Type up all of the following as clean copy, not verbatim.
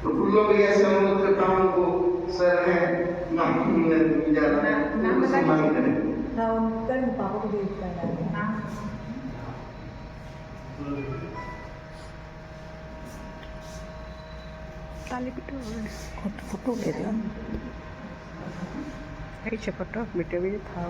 प्रफुल्ल भैया से अनुरोध करता हूँ को सर है नाम सम्मान करें। पापा को देख करना फोटो ले रहा ऐसे फोटो वीडियो भी था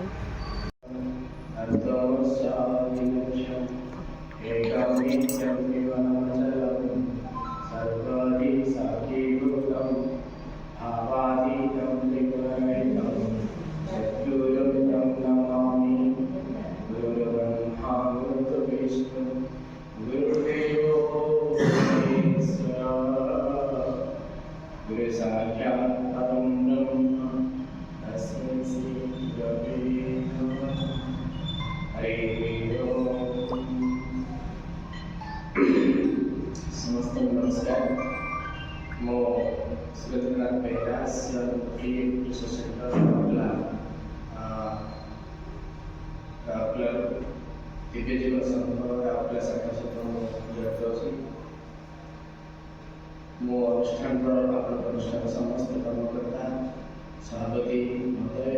समस्त नमस्कार मो सुरेंद्रनाथ बेहरा दिव्य जीवन संघ राउरकेला शाखा सहित जड़ित अच्छी मो अनुष्ठान अनुष्ठान समस्त कर्मकर्ता सभापति महोदय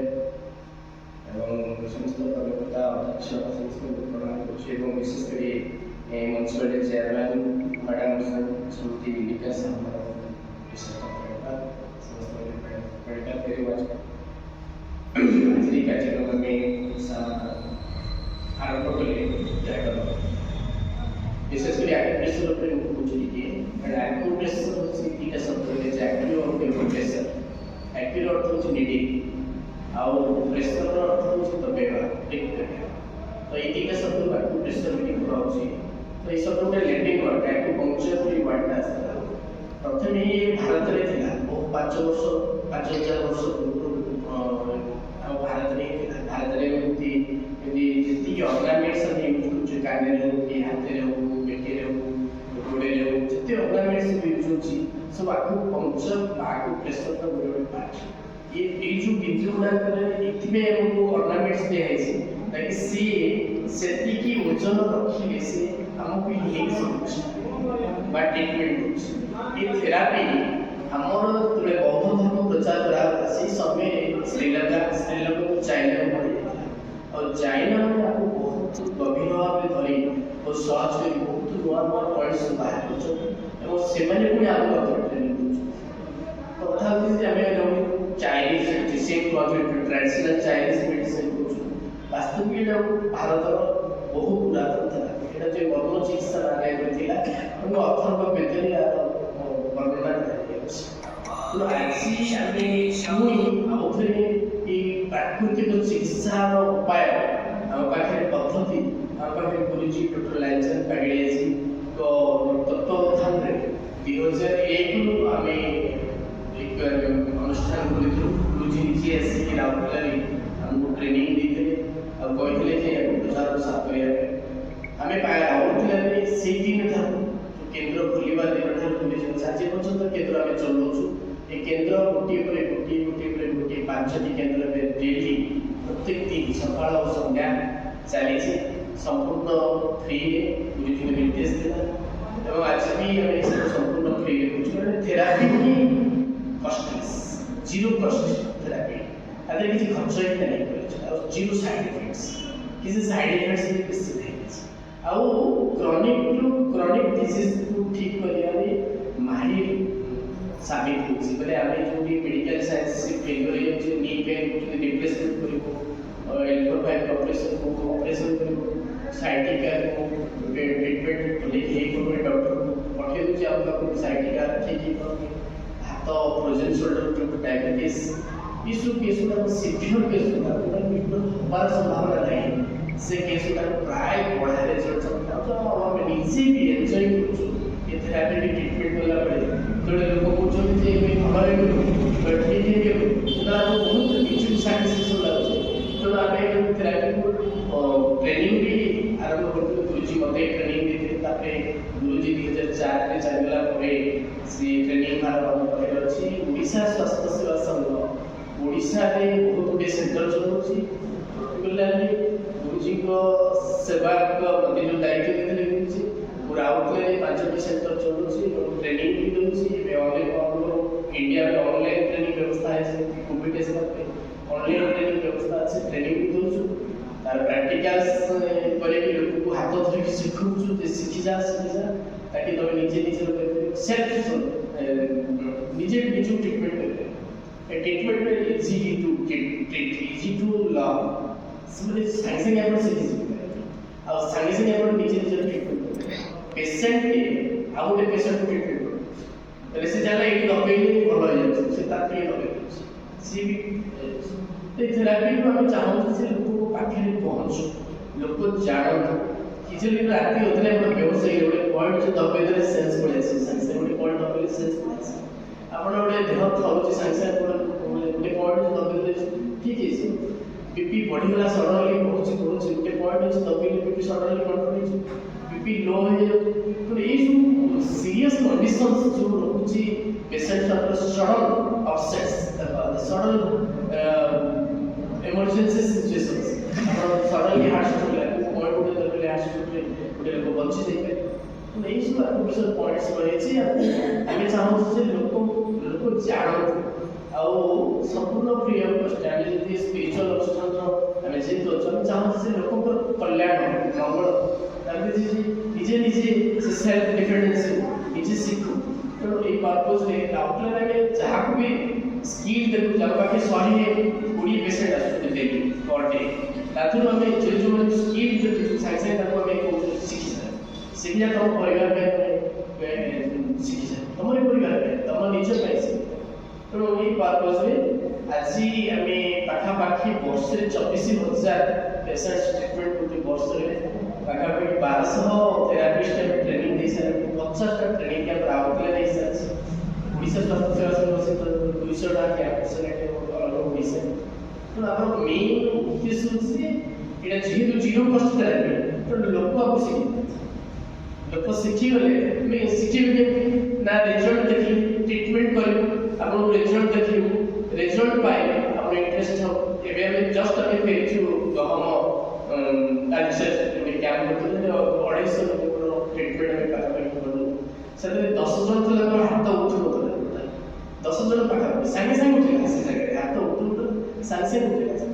एवं समस्त कर्मकर्ता अध्यक्ष समस्त प्रणाम करुच्छे विशेषकर म्यूनिसिपालिटी चेयरमैन मैडम श्रीमती विकास विशेष धन्यवाद समस्त मेडिकल कार्यक्रम में आरंभ कले विशेषकर एक्यूप्रेशर बुझी कि एक्यूप्रेशर हूँ दुटा शब्द एक्यू और प्रेशर एक्यू अर्थ हूँ नीडिंग आउ प्रेशर अर्थ हूँ दबेवा तो ये दुटा शब्द एक्यूप्रेशर मीनिंग कराऊँगी तो ये सब गोटे लैंडिंग वर्ड एक्यूपंक्चर वर्डटा आसला प्रथम ये भारत में थी बहुत 5 वर्ष 5000 वर्ष भारत में भारत में जी अर्नामेंट्स यूज कर कान हो कि हाथ हो पेटी हो गोड़े हो जिते अर्नामेंट्स यूज होती सब एक्यूपंक्चर एक्यूप्रेशर का गोटे गोटे पार्ट ये जो विधि गुड़ाक अर्नामेंट्स दिखाई ताकि सी से ओजन रखिले से आमको हिल सकूँ ट्रिटमेंट ये थेरापी आमर जो बौद्ध धर्म प्रचार करा से समय श्रीलंका को चाइना पड़ और चाइना में आपको बहुत गभीर भाव में धरी और सर्च कर बहुत नुआ नुआ पॉइंट्स बाहर कर से ट्रेनिंग तो कथा Chinese medicine traditional Chinese medicine वास्तव में भारत बहुत पुरातन था यहाँ जो वर्म चिकित्सा नागरिक अथर्व वेदरे वर्णना तो आज आम प्राकृतिक चिकित्सा उपाय आम पाखे पद्धति आम पाखे बुरी डॉक्टर लालचंद पागड़े जी तत्वावधान 2001 आम एक अनुष्ठान करूँ गुरुजी निजे आसिक राउरकेला आमको ट्रेनिंग देते कहते प्रचार प्रसार करने आम राउरकेला से दिन ठार केन्द्र खोलवा दिन ठार आज पर्यटन केन्द्र आम चलाऊँ ये केन्द्र गोटे गोटे 5टी केन्द्र में डेली प्रत्येक दिन सकाल और संध्या चली संपूर्ण फ्री गुरुजी निर्देश देला आज भी आम संपूर्ण फ्री थेरापी ही कस्टलेस जीरो कस्ट थेरापी आदि किसी खर्च ही नहीं जीरो साइड इफेक्ट्स किसी साइड इफेक्ट्स भी बेसी नहीं आउ क्रॉनिक डिजीज को ठीक करियारे माहिर साबित होछि बोले आमे जो भी मेडिकल साइंस से फेल करि जे नी पेन जो रिप्लेसमेंट करिवो L4-5 ऑपरेशन को साइटिका को ट्रीटमेंट लिखि को डॉक्टर पठे दु जे आपको साइटिका ठीक करो हाथ फ्रोजन शोल्डर टू डायबिटीज ये सब केस सिवियर केस हमारा संभावना नहीं से केस प्राय बढ़ा रिजल्ट आम निजे भी एंजॉय करूँ ये थेरापी ट्रीटमेंट कला जो लोग कहते हैं भल ठीक है बहुत किसी साटिस्फैक्शन लगे तेणु आम थेरापी को ट्रेनिंग भी आरंभ कर गुरुजी मत ट्रेनिंग देते गुरुजी 2004 में चलला सी ट्रेनिंग आरंभ कर अच्छी ओडिशा स्वास्थ्य सेवा संघ ओडिशा रे बहुत गुटे सेंटर चलुची पर्टिकुलरली गुरुजी को सेवा को मते जो दायित्व देते गुरुजी पूरा आउटले 5टी सेंटर चलुची ट्रेनिंग भी दूची बे ऑनलाइन इंडिया में ऑनलाइन ट्रेनिंग व्यवस्था है कोविड के समय पे ऑनलाइन ट्रेनिंग व्यवस्था है ट्रेनिंग भी दूछु तार प्रैक्टिकल्स करे भी लोग को हाथ धरि सिखुछु जे सीखी जा ताकि तुम निजे सेल्फ निजे निजे ट्रीटमेंट करते ए ट्रीटमेंट में easy to treat easy to learn समझे साइंस के अपन सीखी और साइंस के अपन निजे निजे ट्रीटमेंट पेशेंट के आउ गोटे पेशेंट को ट्रीटमेंट करे से जाला एक दबे भलो हो जाय से ताकि दबे सी भी थेरापी को हम चाहते से लोगों को पाखे पहुंच लोग जानत किजली राती होतले हम व्यवसाय गोटे पॉइंट जो दबे दे सेंस पड़े से सेंस गोटे पॉइंट दबे सेंस पड़े आपण गोटे देह थलुची साइंस गोटे पॉइंट जो दबे दे ठीक है बीपी बढ़ी गला सडनली पहुंची गोटे पॉइंट जो दबे बीपी सडनली कंट्रोल हो बीपी लो हो जाए तो ये जो सीरियस कंडीशंस जो रहुची पेशेंट का sudden upsets sudden emergency situations suddenly heart stroke like point उठे तो पहले heart stroke उठे लोग बच्चे देखे तो नहीं सब आर्टिफिशियल पॉइंट्स बने छी हमें चाहूँ से लोग जानो ଆଉ ସମ୍ପୂର୍ଣ୍ଣ ଫ୍ରି ଅଫ୍ କଷ୍ଟ ଆମେ ଯଦି ସ୍ପିରିଚୁଆଲ ଅନୁଷ୍ଠାନର ଆମେ ଯେହେତୁ ଅଛୁ ଆମେ ଚାହୁଁଛୁ ସେ ଲୋକଙ୍କର କଲ୍ୟାଣ ମଙ୍ଗଳ ତାପରେ ନିଜେ ନିଜେ ସେ ସେଲ୍ଫ ଡିପେଣ୍ଡେନ୍ସି ନିଜେ ଶିଖୁ ତେଣୁ ଏଇ ପର୍ପଜରେ ଆଉଟଲାଇନ୍ ଆମେ ଯାହାକୁ ବି ସ୍କିଲ୍ ଦେଖୁ ଯାହା ପାଖେ 120 ପେସେଣ୍ଟ ଆସୁଛନ୍ତି ଡେଲି ପର୍ ଡେ ତାଥିରୁ ଆମେ ଯେଉଁ ସ୍କିଲ୍ ଦେଖୁଛୁ ସାଙ୍ଗେ ସାଙ୍ଗେ ତାକୁ ଆମେ କହୁଛୁ ଶିଖିଯା ତମ ପରିବାର ପାଇଁ ଶିଖିଯା ତମରି ପରିବାର ପାଇଁ ତମ ନିଜ ପାଇଁ ତେଣୁ ଏଇ ପର୍ପଜରେ ଆଜି ଆମେ ପାଖାପାଖି ବର୍ଷରେ 24,000 ପେସେଣ୍ଟ ଟ୍ରିଟମେଣ୍ଟ ଗୋଟେ ବର୍ଷରେ ପାଖାପାଖି 1200 ଥେରାପିଷ୍ଟ ଆମେ ଟ୍ରେନିଂ ଦେଇସାରିଛୁ 50ଟା ଟ୍ରେନିଂ କ୍ୟାମ୍ପ ଆଉଟଲାଇନ୍ ହେଇସାରିଛି ଓଡ଼ିଶା ସ୍ୱାସ୍ଥ୍ୟ ସେବା ସଂଘ ସହିତ 200ଟା କ୍ୟାମ୍ପ ସେଲେକ୍ଟ ଅଲଗା ଓଡ଼ିଶା ତେଣୁ ଆମର ମେନ୍ ଉଦ୍ଦେଶ୍ୟ ହେଉଛି ଏଇଟା ଯେହେତୁ ଜିରୋ କଷ୍ଟ ଥେରାପି ତେଣୁ ଲୋକ ଆମକୁ ଶିଖିବେ ଲୋକ ଶିଖିଗଲେ ଆମେ ଶିଖିବେ ନା ରେଜଲ୍ଟ ଦେଖି ଟ୍ରିଟମେଣ୍ଟ କରିବୁ आपको रिजल्ट देखियो रिजल्ट पाए आप इंटरेस्ट हो एबे हम जस्ट अभी फेरिछु गहम रिसर्च में कैंप करते थे 250 लोग ट्रीटमेंट में पाखा करू सेते 10 जन थला हाथ उठु नथले 10 जन पाखा संगे संगे उठे से जगह हाथ उठु संगे संगे उठे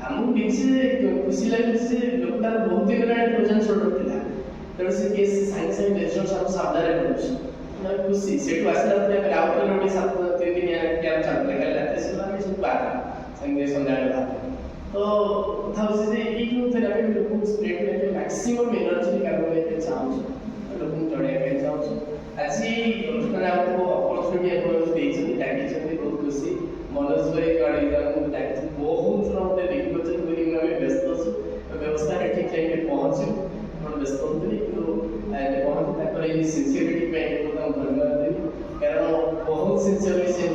हमु निजे खुशी लागे से लोकटा बहुत दिन रे प्रेजेंट छोड़ थिला तर से केस संगे संगे रिजल्ट सब सामने करू ना खुशी सेटू आसला पे आउटर रोटी साथ 3 दिन कैंप चलते गले से हमें सब बात संगे संध्याला तो था से ई टू थेरापी लोग स्प्रेड में मैक्सिमम एनर्जी निकाल के चाहूँ लोग जड़े के चाहूँ आज अनुष्ठान आपको अपॉर्चुनिटी आपको देइछन डाकी छथि बहुत खुशी मनोज भाई गाड़ी जान डाकी बहुत रमते रिक्वेस्ट करी में व्यस्त छु व्यवस्था के ठीक टाइम पे पहुंची हम व्यस्त होते कि पहुंच तापर ये सिंसियरिटी पे धन्यवाद देवी कारण बहुत सिंसियरली से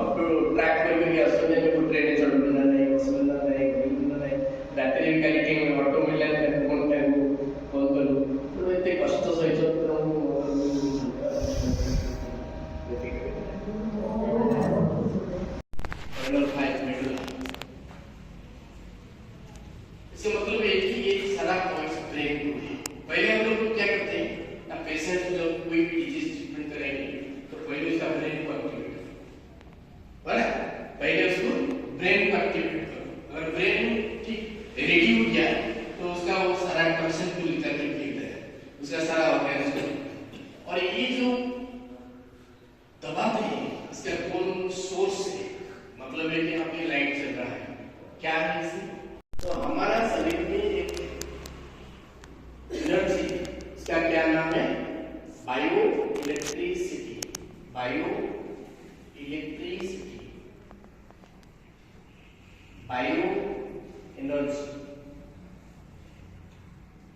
अप टू ट्रैक करके आसने में ट्रेन चढ़ना नहीं असुविधा नहीं नहीं रात्रि काली के ऑटो मिलने फोन करू तो इतने कष्ट सहित इससे मतलब है कि ये सारा पॉइंट्स ब्रेक हो गए पहले हम लोग क्या करते हैं ना पेशेंट जो कोई भी डिजीज ट्रीटमेंट करेंगे तो पहले उसका ब्रेन को एक्टिवेट करो पहले उसको ब्रेन को एक्टिवेट करो अगर ब्रेन ठीक रेडी हो गया तो उसका वो सारा इंफॉर्मेशन को लेकर के फेंक देगा उसका सारा ऑर्गेनिज्म और ये जो दबाव है इसका कौन सोर्स है मतलब है कि यहाँ पे लाइट चल रहा है क्या है इसे तो हमारा शरीर में एक एनर्जी इसका क्या नाम है bio electricity bio electricity bio energy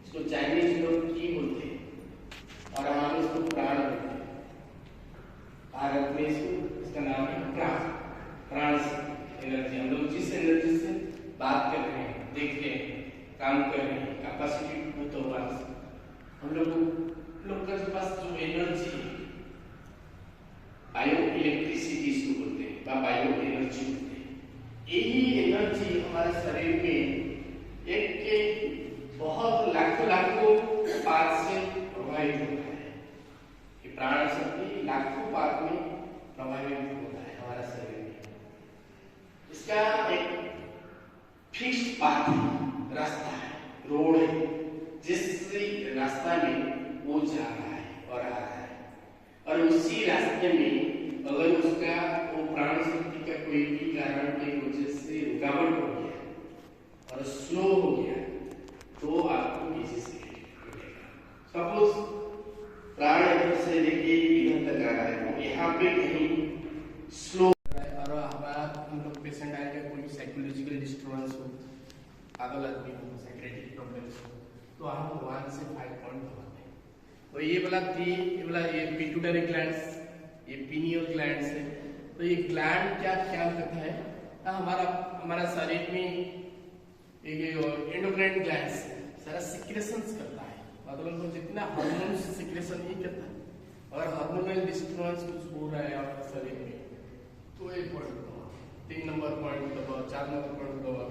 इसको चाइनीज लोग की बोलते हैं और हम इसको प्राण बोलते हैं भारत में इसका नाम है प्राण प्राण एनर्जी हम लोग जिस एनर्जी से बात कर रहे हैं देख रहे हैं काम कर रहे हैं कैपेसिटी तो बस हम लोग के पास जो एनर्जी है बायो इलेक्ट्रिसिटी इसको बोलते हैं बायो एनर्जी बोलते हैं यही एनर्जी हमारे शरीर में एक बहुत लाखों लाखों पात से प्रभावित होता है। ये प्राण शक्ति लाखों पात में प्रभावित होता है हमारा शरीर में। इसका एक फिक्स पाथ है, रास्ता है, रोड है, जिस रास्ता में वो जा रहा है और आ रहा है। और उसी रास्ते में अगर उसका वो प्राण शक्ति का कोई भी कारण की वजह से रुकावट हो गया और स्लो हो गया तो आपको पीछे से मिलेगा। सपोज प्राण इधर से लेके इधर तक आ रहा है तो यहाँ पे कहीं स्लो और हमारा हम लोग पेशेंट आएगा कोई साइकोलॉजिकल डिस्टर्बेंस हो, पागल आदमी हो, साइकेट्रिक प्रॉब्लम्स हो, तो हम 1 से 5 पॉइंट दबाते हैं। तो ये वाला ये पिट्यूटरी ग्लैंड्स, ये पीनियल ग्लैंड्स है। तो ये ग्लैंड क्या ख्याल करता है, हमारा शरीर में ये एंडोक्राइन ग्लैंड्स सारा सिक्रेशंस करता है, मतलब वो जितना हार्मोन सिक्रेशन ही करता है। और हार्मोनल डिस्टर्बेंस कुछ हो रहा है आपके शरीर में तो एक पॉइंट दबाओ, 3 नंबर पॉइंट दबाओ, 4 नंबर पॉइंट दबाओ।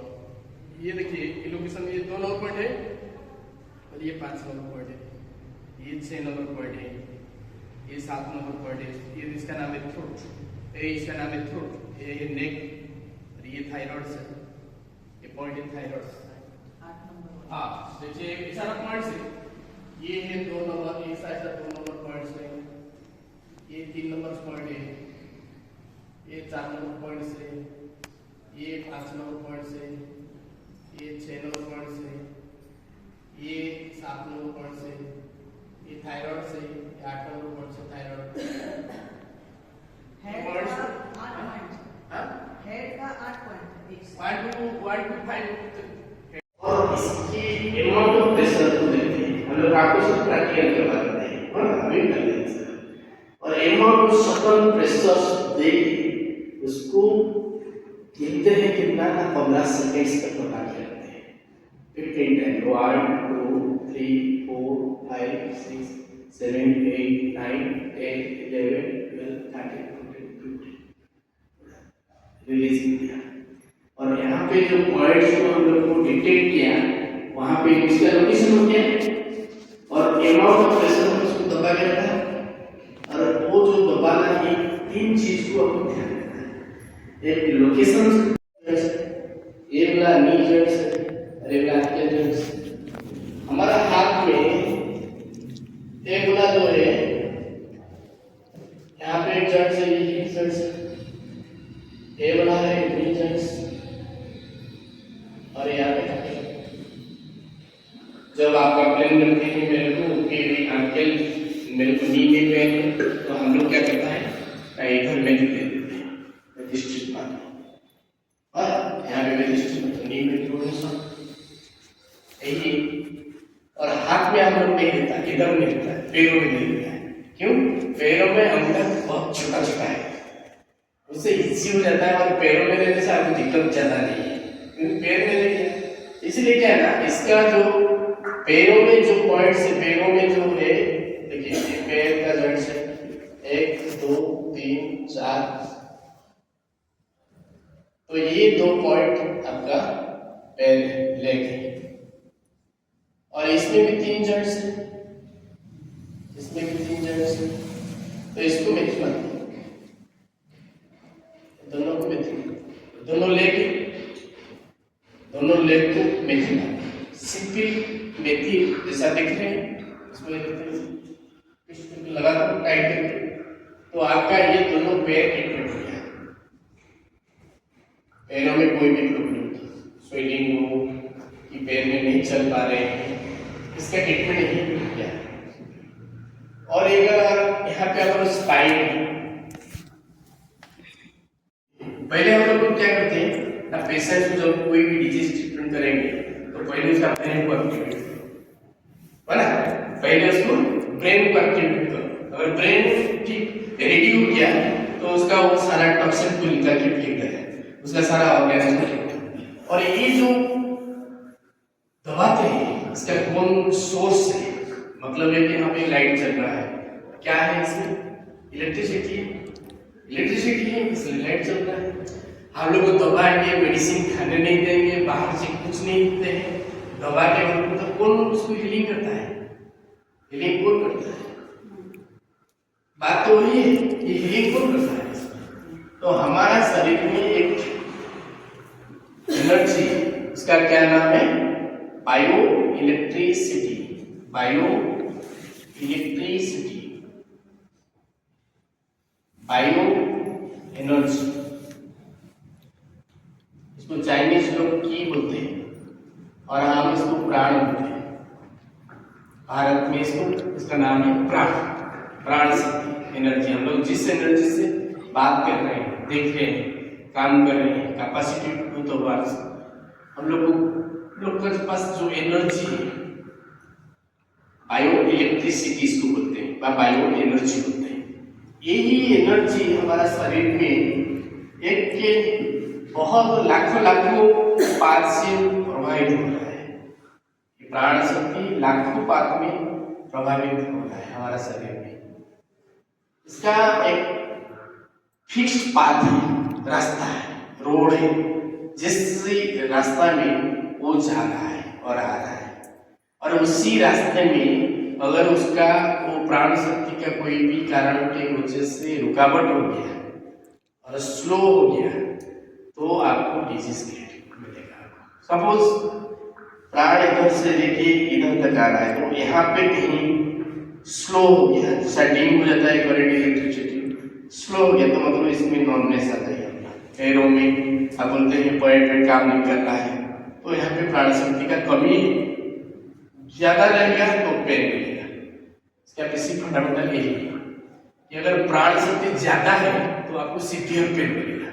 ये देखिए ये लोकेशन, ये 2 नंबर पॉइंट है और ये 5 नंबर पॉइंट है, ये 6 नंबर पॉइंट है, ये 7 नंबर पॉइंट है। ये इसका नाम है थ्रोट, इसका नाम है थ्रोट, ये नेक और ये थायराइड है, ये पॉइंट है थायराइड। हाँ देखिए ये सारा पॉइंट्स है, ये है 2 नंबर, ये सारा 2 नंबर पॉइंट्स है, ये 3 नंबर पॉइंट है, ये 4 नंबर पॉइंट से, ये 5 नंबर पॉइंट से, ये 6 नंबर पॉइंट से, ये 7 नंबर पॉइंट से, ये थायराइड से, ये 8 नंबर पॉइंट से थायराइड। हेड का 8 पॉइंट, हाँ हेड का 8 पॉइंट, 1 to 5। और इसकी अमाउंट ऑफ प्रेशर को देखते हैं हम लोग, आपको सब प्रैक्टिकल करवा देते हैं और अभी कर लेते हैं। और अमाउंट ऑफ सडन प्रेशर देख उसको गिनते हैं कितना ना 15 सेकेंड्स तक बता के रखते हैं। 15 टाइम 1 2 3 4 5 6 7 8 9 10 11 12 13 14 15 रिलीज किया। और यहाँ पे जो पॉइंट्स को हम लोग को डिटेक्ट किया वहाँ पे इसका लोकेशन हो गया और अमाउंट ऑफ प्रेशर उसको दबा के रखा है। और वो जो दबाना है 3 चीज को आपको ध्यान रखना है। एक लोकेशन, ये वाला नी जॉइंट्स और ये वाला एंकल जॉइंट्स। हमारा हाथ में एक वाला जो है यहाँ पे एक जॉइंट्स है, ये जॉइंट्स, ये वाला है नी जॉइंट्स और यहाँ पे जब आप कंप्लेन करते हैं मेरे को कि अंकल मेरे को नी में पेन है तो हम लोग क्या करता है इधर में दे देते हैं डिस्ट्रिक्ट मार और यहाँ पे डिस्ट्रिक्ट नी में थोड़ा सा यही। और हाथ में हम लोग नहीं देता, इधर नहीं देता, पैरों में नहीं देता है। क्यों? पैरों में अंदर बहुत छोटा छोटा है, उससे इजी हो जाता है और पैरों में देने से आपको दिक्कत ज्यादा नहीं है क्योंकि पैर में देखिए। इसलिए क्या है ना, इसका जो पैरों में जो पॉइंट्स है, पैरों में जो है देखिए ये पैर का जॉइंट्स है 1 2 3 4, तो ये 2 पॉइंट आपका पैर लेग है। और इसमें भी 3 जॉइंट्स है, इसमें भी 3 जॉइंट्स है, तो इसको मिक्स मत दोनों को मिक्स, दोनों लेग को मिक्स सिंपल मेथी जैसा दिख रहे हैं इसमें लगा दो टाइट करके, तो आपका ये दोनों पैर ट्रीटमेंट हो गया। पैरों में कोई भी प्रॉब्लम, स्वेलिंग हो कि पैर में नहीं चल पा रहे हैं, इसका ट्रीटमेंट यही हो गया। और एक यहाँ पे अगर स्पाइन, पहले हम लोग क्या करते हैं ना, पेशेंट को जब कोई भी डिजीज ट्रीटमेंट करेंगे तो पहले उसका ब्रेन को एक्टिवेट करो, है ना, पहले उसको ब्रेन को एक्टिवेट करो। अगर ब्रेन ठीक रेडी हो गया तो उसका वो सारा टॉक्सिन को निकाल के फेंक देता है, उसका सारा ऑर्गेनिज्म। और ये जो दबाते हैं इसका कौन सोर्स है, मतलब है कि यहाँ पे लाइट चल रहा है, क्या है इसमें इलेक्ट्रिसिटी है, इसलिए लाइट चल रहा है। हम लोग को दबाएंगे, मेडिसिन खाने नहीं देंगे, बाहर से कुछ नहीं देते हैं, दबा के तो कौन उसको हीलिंग करता है? हीलिंग कौन करता है? बात तो वही है, ये हीलिंग कौन करता है? तो हमारा शरीर में एक एनर्जी, इसका क्या नाम है? Bio electricity. Bio electricity, bio energy, इसको चाइनीज लोग की बोलते हैं और हम इसको प्राण बोलते हैं। भारत में इसका नाम है प्राण, प्राण शक्ति, एनर्जी। हम लोग जिस एनर्जी से बात कर रहे हैं, देख रहे हैं, काम कर रहे हैं, कैपेसिटी टू द वर्क, हम लोग के पास जो एनर्जी है, बायो इलेक्ट्रिसिटी इसको बोलते हैं, बायो एनर्जी बोलते हैं। यही एनर्जी हमारा शरीर में एक के बहुत लाखों पात से प्रभावित हो रहा है। प्राण शक्ति लाखों पात में प्रभावित हो रहा है हमारा शरीर में। इसका एक फिक्स्ड पाथ है, रास्ता है, रोड है, जिस रास्ता में वो जा रहा है और आ रहा है, और उसी रास्ते में अगर उसका वो प्राण शक्ति का कोई भी कारण के वजह से रुकावट हो गया और स्लो हो गया तो आपको डिजीज मिलेगा। सपोज प्राण इधर से लेके इधर तक आ रहा है, तो यहाँ पे कहीं स्लो हो गया, जैसा डीम हो जाता है करंट इलेक्ट्रिसिटी, स्लो हो गया तो मतलब इसमें नॉननेस आता है। पैरों में आप बोलते हैं पैर काम नहीं कर रहा है, तो यहाँ पे प्राण शक्ति का कमी ज्यादा रहेगा तो पेन मिलेगा। इसका बेसिक फंडामेंटल यही है कि अगर प्राण शक्ति ज्यादा है तो आपको सीवियर पेन मिलेगा।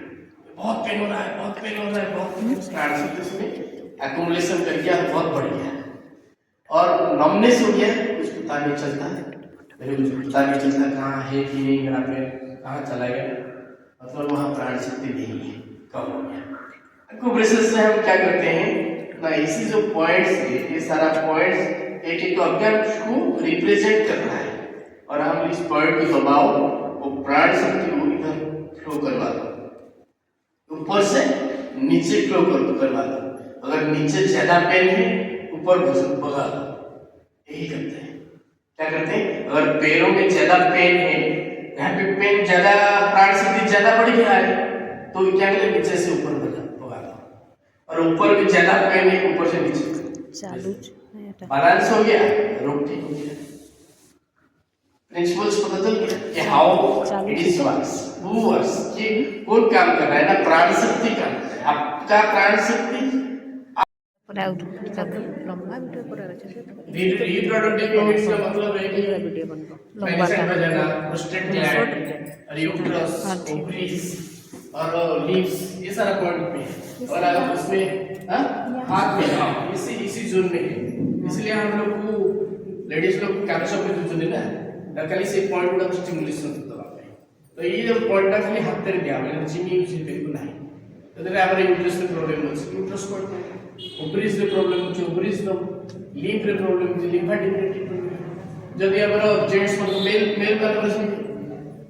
बहुत पेन हो रहा है, बहुत पेन हो रहा है, बहुत प्राण शक्ति उसमें एक्युमुलेशन कर गया, बहुत बढ़ गया और नॉमनेस हो गया, कुछ पता नहीं चलता है, पता नहीं चलता कहाँ है कि नहीं, यहाँ पे कहाँ चला गया, मतलब वहाँ प्राण शक्ति नहीं है, कम हो गया। एक्यूप्रेशर से हम क्या करते हैं ना, इसी जो पॉइंट्स है, ये सारा पॉइंट्स एक एक ऑब्जेक्ट को रिप्रेजेंट कर रहा है और हम इस पॉइंट को दबाओ, वो प्राण शक्ति को इधर फ्लो करवा दो, ऊपर से नीचे फ्लो करवा दो। अगर नीचे ज्यादा पेन है ऊपर भगा दो, यही करते हैं। क्या करते हैं, अगर पैरों में ज्यादा पेन है, यहाँ पे पेन ज्यादा, प्राण शक्ति ज्यादा बढ़ गया है, तो क्या करें, नीचे से ऊपर भगा दो, और ऊपर भी ज्यादा पेन है, ऊपर से नीचे चालू बैलेंस हो गया, रोग ठीक हो गया। प्रिंसिपल्स पता चल गया कि how it is works, who works, कि कौन काम कर रहा है ना, प्राण शक्ति काम कर रहा है। आपका प्राण शक्ति रिप्रोडक्टिव यूनिट्स का मतलब है कि पेनिसेंट वजाना, प्रोस्टेट ग्लैंड, यूट्रस, ओवरीज और लीव्स, ये सारा पॉइंट में है। और अगर उसमें हाथ में इसी जोन में है, इसलिए हम लोग को लेडीज लोग कैप्चर पे जो ना नकली से पॉइंट गुड़ा स्टिमुलेशन होता है, तो ये जो पॉइंट खाली हाथ तक दिया मैंने जिमी यूज करके नहीं, तो तेरे हमारे यूट्रस में प्रॉब्लम होती है, यूट्रस पॉइंट ओवरीज में प्रॉब्लम होती है, ओवरीज में लीव में प्रॉब्लम होती है, लिम्फेटिक ट्रीटमेंट जब ये हमारा जेंट्स में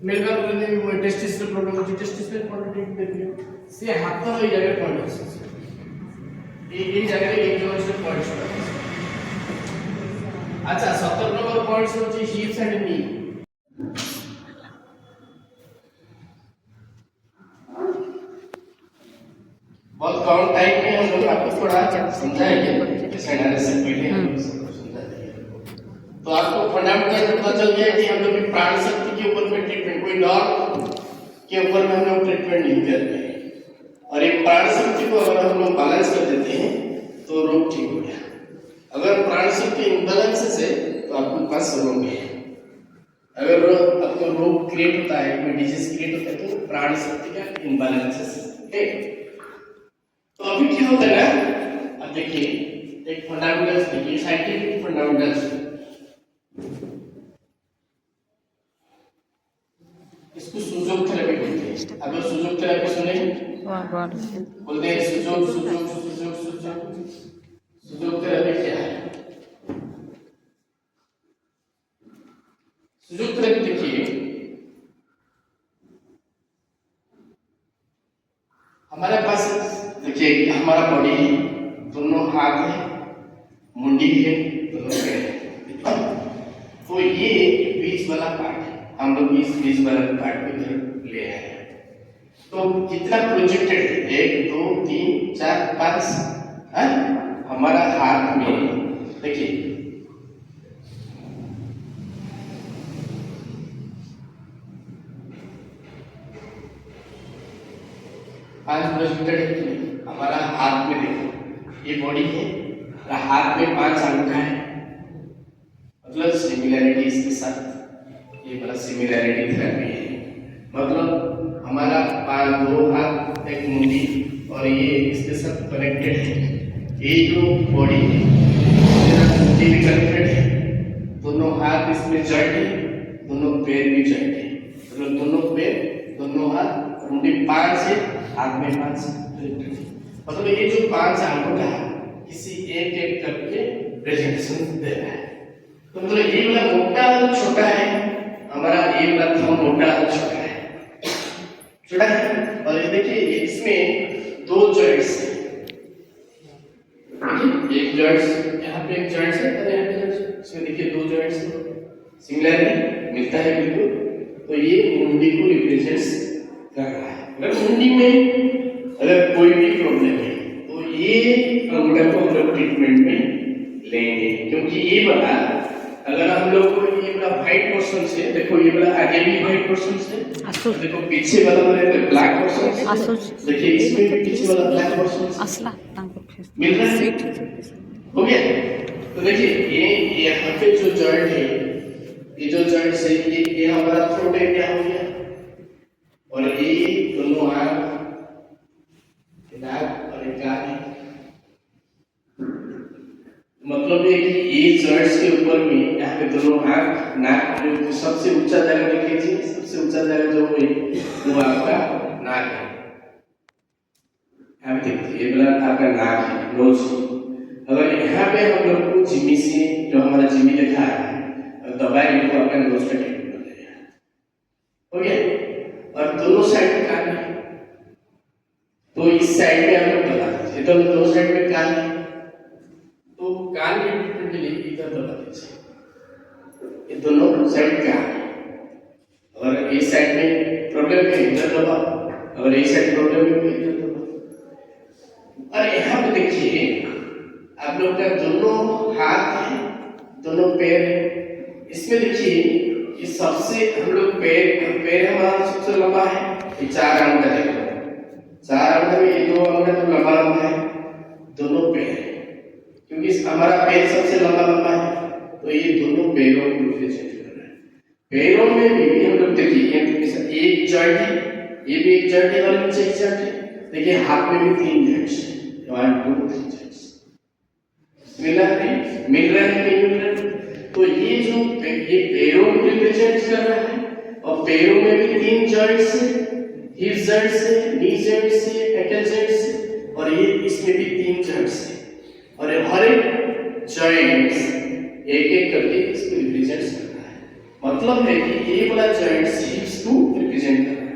मेल का वो टेस्टिस में प्रॉब्लम होती है, टेस्टिस में प्रॉब्लम देती है, से हाथ तो ये जगह पॉइंट है, ये जगह एक जगह से पॉइंट्स है। अच्छा 17 नंबर पॉइंट्स होती है हिप्स एंड नी। बहुत कम टाइम में हम लोग आपको थोड़ा समझाएंगे, जैसे एनालिसिस पहले हम समझा दिए, तो आपको फंडामेंटल पता चल गया कि हम लोग प्राण शक्ति के ऊपर में ट्रीटमेंट, कोई नॉर्म के ऊपर में हम लोग ट्रीटमेंट नहीं कर रहे हैं, और एक प्राण शक्ति को अगर हम लोग बैलेंस कर देते हैं तो रोग ठीक हो गया। अगर प्राण शक्ति इम्बैलेंस है तो आपके पास रोग है, अगर आपको रोग क्रिएट होता है, कोई डिजीज क्रिएट होता है तो प्राण शक्ति का इम्बैलेंस है। तो अभी क्या होता है ना, अब देखिए एक फंडामेंटल्स देखिए, साइंटिफिक फंडामेंटल्स, इसको सुजोग थेरेपी बोलते हैं। अगर सुजोग थेरेपी सुने बोलते हैं सुजोग थेरेपी क्या है? सुजोग थेरेपी देखिए, हमारे पास देखिए हमारा बॉडी है, दोनों हाथ है, मुंडी है, दोनों पैर है। तो ये बीच वाला पार्ट हम लोग इस बीच वाला पार्ट को इधर ले आए हैं। तो कितना प्रोजेक्टेड है? 1 2 3 4 5 है हमारा हाथ में। देखिए पांच प्रोजेक्टेड है कि नहीं? हमारा हाथ में देखो ये बॉडी है और हाथ में 5 अंगूठा है, मतलब सिमिलैरिटी इसके साथ ये बड़ा सिमिलैरिटी थेरेपी है। मतलब हमारा 2 हाथ एक मुंडी और ये इसके साथ कनेक्टेड है। ये जो बॉडी है मेरा मुंडी भी कनेक्टेड है, दोनों हाथ इसमें जॉइंट है, दोनों पैर भी जॉइंट है, मतलब दोनों पैर दोनों हाथ मुंडी 5 है, हाथ में 5 मतलब ये जो 5 अंगूठा है किसी एक एक करके प्रेजेंटेशन दे रहा है। तो मतलब ये वाला मोटा और छोटा है, हमारा ये वाला थंब मोटा और छोटा है। और ये देखिए इसमें 2 जॉइंट्स है, एक जॉइंट्स यहाँ पे एक जॉइंट्स है और यहाँ पे जॉइंट्स, इसमें देखिए 2 जॉइंट्स है, सिमिलर मिलता है बिल्कुल। तो ये मुंडी को रिप्रेजेंट्स कर रहा है। अगर मुंडी में अगर कोई भी प्रॉब्लम है तो ये अंगूठा को हम लोग ट्रीटमेंट में लेंगे, क्योंकि ये वाला अगर हम लोग को ये वाला व्हाइट पोर्शन से देखो, ये वाला आगे भी व्हाइट पोर्शन से, देखो पीछे वाला मेरे ब्लैक पोर्शन से, देखिए इसमें भी पीछे वाला ब्लैक पोर्शन से मिल रहा है, हो गया। तो देखिए ये यहाँ पे जो जॉइंट है, ये जो जॉइंट से ये हमारा थ्रोट एरिया हो गया, और ये दोनों आंख नाक और कान है। मतलब है कि ये जॉइंट्स के ऊपर में यहाँ पे दोनों आंख नाक, जो सबसे ऊंचा जगह देख लीजिए, सबसे ऊंचा जगह जो है वो आपका नाक है। यहाँ पे देखिए ये वाला आपका नाक है, नोज। अगर यहाँ पे हम लोग को जिमी से जो हमारा जिमी लिखा है दबाएंगे तो आपका नोज का टेक्निक बन जाएगा, हो गया। और दोनों साइड में कान है, तो इस साइड में हम लोग दबा दीजिए, तो दो साइड में कान है तो कान के ट्रीटमेंट के लिए इधर दबा दीजिए, ये दोनों साइड कान है। अगर इस साइड में प्रॉब्लम है इधर दबा, अगर इस साइड प्रॉब्लम है इधर दबा। और यहाँ पे देखिए आप लोग का दोनों हाथ है, दोनों पैर है, इसमें देखिए ये सबसे हम लोग पैर हमारा सबसे लंबा है, ये 4 अंगूठा देखो, 4 अंगूठा में ये 2 अंगूठा तो लंबा है, दोनों पैर, क्योंकि हमारा पैर सबसे लंबा है, तो ये दोनों पैरों को रिप्रेजेंट कर रहा है। पैरों में भी हम लोग देखिए एक जॉइंट है, ये भी एक जॉइंट है और नीचे एक जॉइंट है। देखिए हाथ में भी 3 जॉइंट्स है, 1 2 3 जॉइंट्स मिल रहा है। तो ये जो ये पैरों को रिप्रेजेंट कर रहा है, और पैरों में भी 3 जॉइंट्स है, हिप जॉइंट्स है, नी जॉइंट्स है, एंकल जॉइंट्स है, और ये इसमें भी 3 जॉइंट्स है, और हर एक जॉइंट्स एक एक करके इसको रिप्रेजेंट कर रहा है। मतलब है कि ये वाला जॉइंट्स हिप्स को रिप्रेजेंट कर रहा है,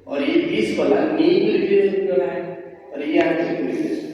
और ये बीच वाला नी को रिप्रेजेंट कर रहा है, और ये आंखें को रिप्रेजेंट